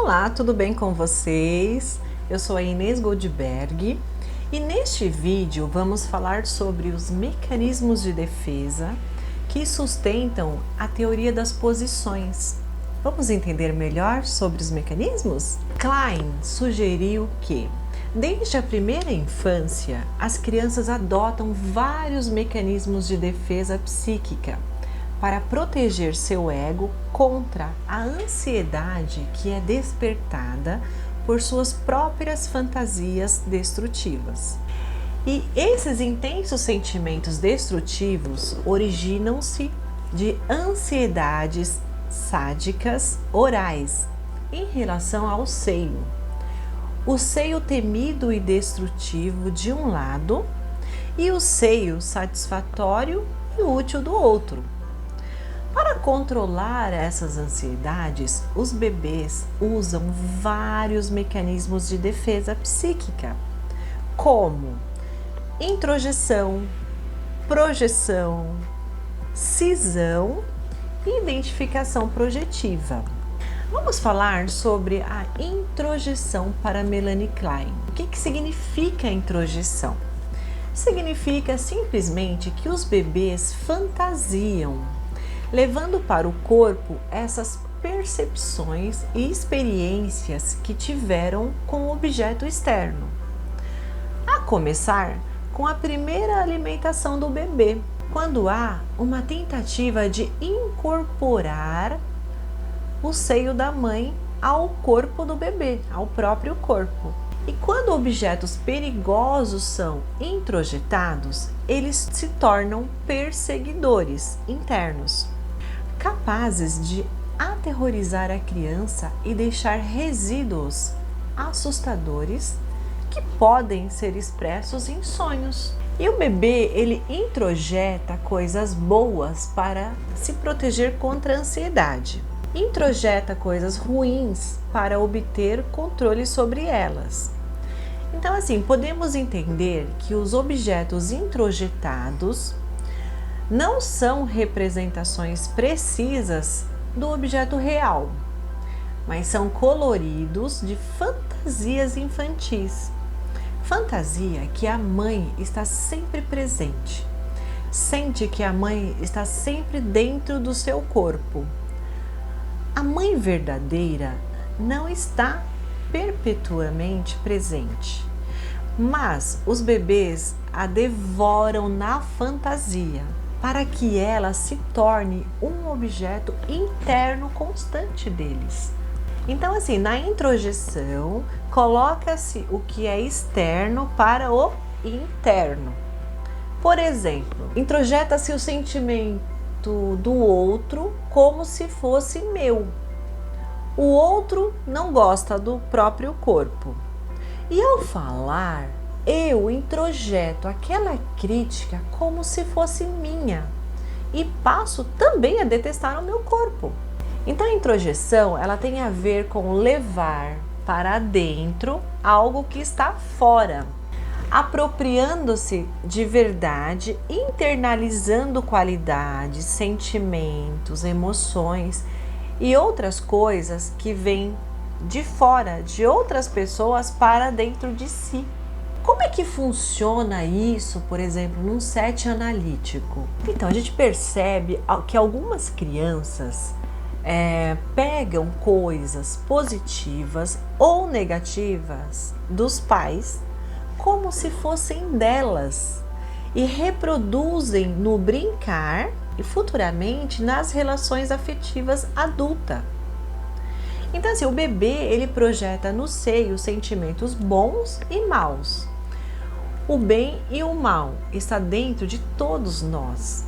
Olá, tudo bem com vocês? Eu sou a Inês Goldberg e neste vídeo vamos falar sobre os mecanismos de defesa que sustentam a teoria das posições. Vamos entender melhor sobre os mecanismos? Klein sugeriu que, desde a primeira infância, as crianças adotam vários mecanismos de defesa psíquica para proteger seu ego contra a ansiedade que é despertada por suas próprias fantasias destrutivas. E esses intensos sentimentos destrutivos originam-se de ansiedades sádicas orais em relação ao seio. O seio temido e destrutivo de um lado e o seio satisfatório e útil do outro. Para controlar essas ansiedades, os bebês usam vários mecanismos de defesa psíquica, como introjeção, projeção, cisão e identificação projetiva. Vamos falar sobre a introjeção para Melanie Klein. O que significa introjeção? Significa simplesmente que os bebês fantasiam, levando para o corpo essas percepções e experiências que tiveram com o objeto externo. A começar com a primeira alimentação do bebê, quando há uma tentativa de incorporar o seio da mãe ao corpo do bebê, ao próprio corpo. E quando objetos perigosos são introjetados, eles se tornam perseguidores internos, capazes de aterrorizar a criança e deixar resíduos assustadores que podem ser expressos em sonhos. E o bebê, ele introjeta coisas boas para se proteger contra a ansiedade. Introjeta coisas ruins para obter controle sobre elas. Então, assim, podemos entender que os objetos introjetados não são representações precisas do objeto real, mas são coloridos de fantasias infantis. Fantasia que a mãe está sempre presente, sente que a mãe está sempre dentro do seu corpo. A mãe verdadeira não está perpetuamente presente, mas os bebês a devoram na fantasia, para que ela se torne um objeto interno constante deles. Então, assim, na introjeção, coloca-se o que é externo para o interno. Por exemplo, introjeta-se o sentimento do outro como se fosse meu. O outro não gosta do próprio corpo. E ao falar, eu introjeto aquela crítica como se fosse minha e passo também a detestar o meu corpo. Então a introjeção, ela tem a ver com levar para dentro algo que está fora, apropriando-se de verdade, internalizando qualidades, sentimentos, emoções e outras coisas que vêm de fora, de outras pessoas para dentro de si. Como é que funciona isso, por exemplo, num set analítico? Então, a gente percebe que algumas crianças pegam coisas positivas ou negativas dos pais como se fossem delas e reproduzem no brincar e futuramente nas relações afetivas adultas. Então, assim, o bebê, ele projeta no seio sentimentos bons e maus. O bem e o mal está dentro de todos nós.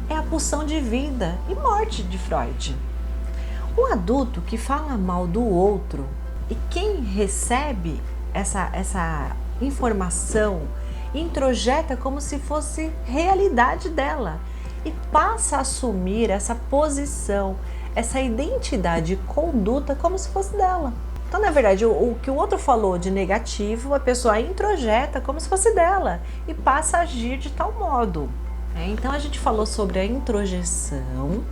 É a pulsão de vida e morte de Freud. Um adulto que fala mal do outro e quem recebe essa informação introjeta como se fosse realidade dela e passa a assumir essa posição, essa identidade e conduta como se fosse dela. Então, na verdade, o que o outro falou de negativo, a pessoa introjeta como se fosse dela e passa a agir de tal modo. Então, a gente falou sobre a introjeção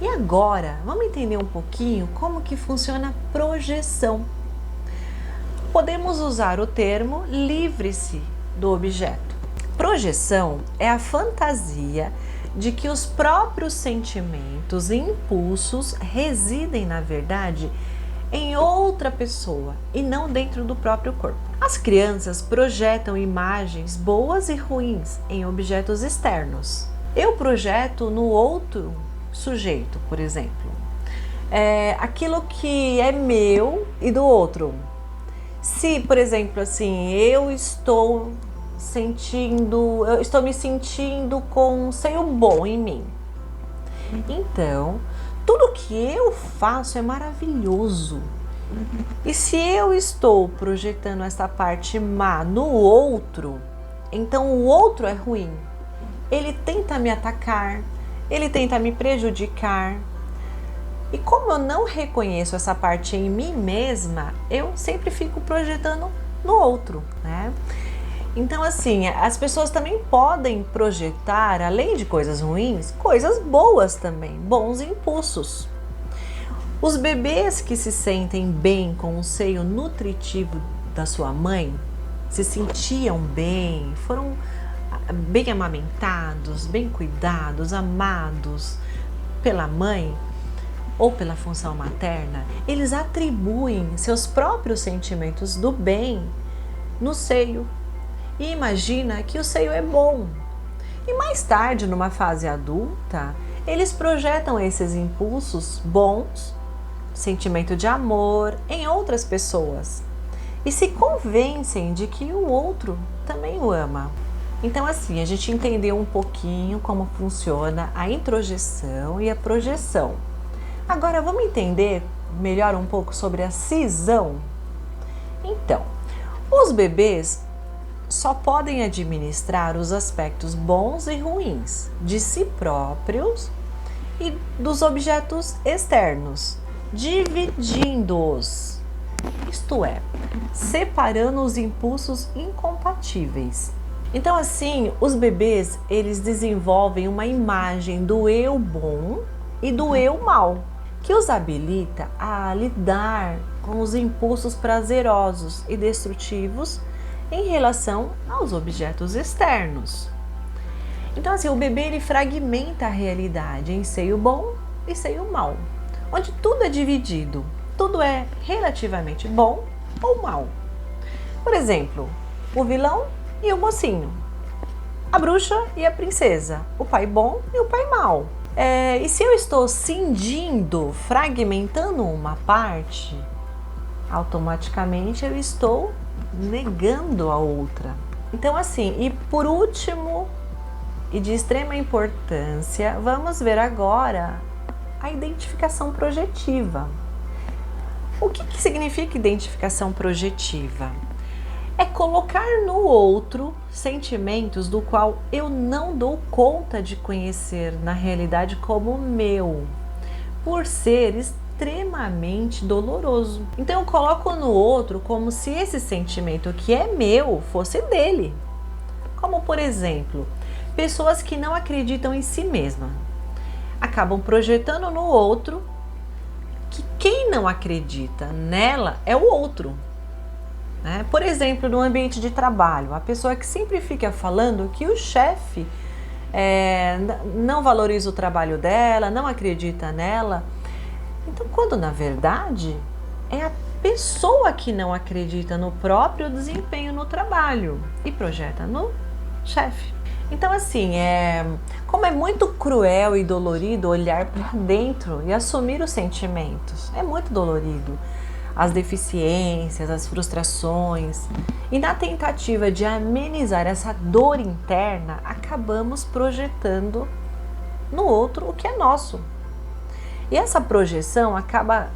E agora, vamos entender um pouquinho como que funciona a projeção. Podemos usar o termo livre-se do objeto. Projeção é a fantasia de que os próprios sentimentos e impulsos residem, na verdade, em outra pessoa e não dentro do próprio corpo. As crianças projetam imagens boas e ruins em objetos externos. Eu projeto no outro sujeito, por exemplo, aquilo que é meu e do outro. Se, por exemplo, assim, eu estou me sentindo com um seio bom em mim. Então, tudo que eu faço é maravilhoso. E se eu estou projetando essa parte má no outro, então o outro é ruim. Ele tenta me atacar, ele tenta me prejudicar. E como eu não reconheço essa parte em mim mesma, eu sempre fico projetando no outro, né? Então, assim, as pessoas também podem projetar, além de coisas ruins, coisas boas também, bons impulsos. Os bebês que se sentem bem com o seio nutritivo da sua mãe, se sentiam bem, foram bem amamentados, bem cuidados, amados pela mãe ou pela função materna, eles atribuem seus próprios sentimentos do bem no seio. E imagina que o seio é bom. E mais tarde, numa fase adulta, eles projetam esses impulsos bons, sentimento de amor, em outras pessoas. E se convencem de que o outro também o ama. Então, assim, a gente entendeu um pouquinho como funciona a introjeção e a projeção. Agora, vamos entender melhor um pouco sobre a cisão? Então, os bebês só podem administrar os aspectos bons e ruins de si próprios e dos objetos externos, dividindo-os, isto é, separando os impulsos incompatíveis. Então, assim, os bebês, eles desenvolvem uma imagem do eu bom e do eu mal, que os habilita a lidar com os impulsos prazerosos e destrutivos em relação aos objetos externos. Então, assim, o bebê ele fragmenta a realidade em seio bom e seio mal, onde tudo é dividido, tudo é relativamente bom ou mal. Por exemplo, o vilão e o mocinho, a bruxa e a princesa, o pai bom e o pai mau. E se eu estou cindindo, fragmentando uma parte, automaticamente eu estou negando a outra. Então, assim, e por último e de extrema importância, vamos ver agora a identificação projetiva. O que significa identificação projetiva? É colocar no outro sentimentos do qual eu não dou conta de conhecer na realidade como meu, por ser extremamente doloroso. Então eu coloco no outro como se esse sentimento que é meu fosse dele. Como, por exemplo, pessoas que não acreditam em si mesmas acabam projetando no outro que quem não acredita nela é o outro. Por exemplo, no ambiente de trabalho, a pessoa que sempre fica falando que o chefe não valoriza o trabalho dela, não acredita nela. Então, quando na verdade é a pessoa que não acredita no próprio desempenho no trabalho e projeta no chefe. Então, assim, como é muito cruel e dolorido olhar para dentro e assumir os sentimentos. É muito dolorido. As deficiências, as frustrações. E na tentativa de amenizar essa dor interna, acabamos projetando no outro o que é nosso. E essa projeção acaba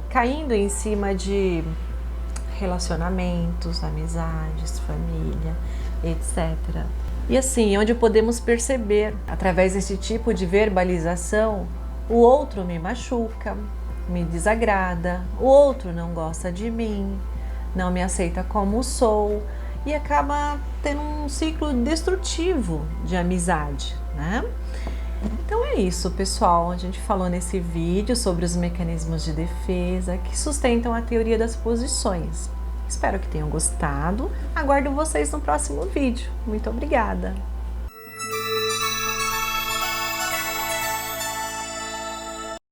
caindo em cima de relacionamentos, amizades, família, etc. E assim, onde podemos perceber, através desse tipo de verbalização, o outro me machuca, me desagrada, o outro não gosta de mim, não me aceita como sou e acaba tendo um ciclo destrutivo de amizade, né? Então é isso, pessoal. A gente falou nesse vídeo sobre os mecanismos de defesa que sustentam a teoria das posições. Espero que tenham gostado. Aguardo vocês no próximo vídeo. Muito obrigada!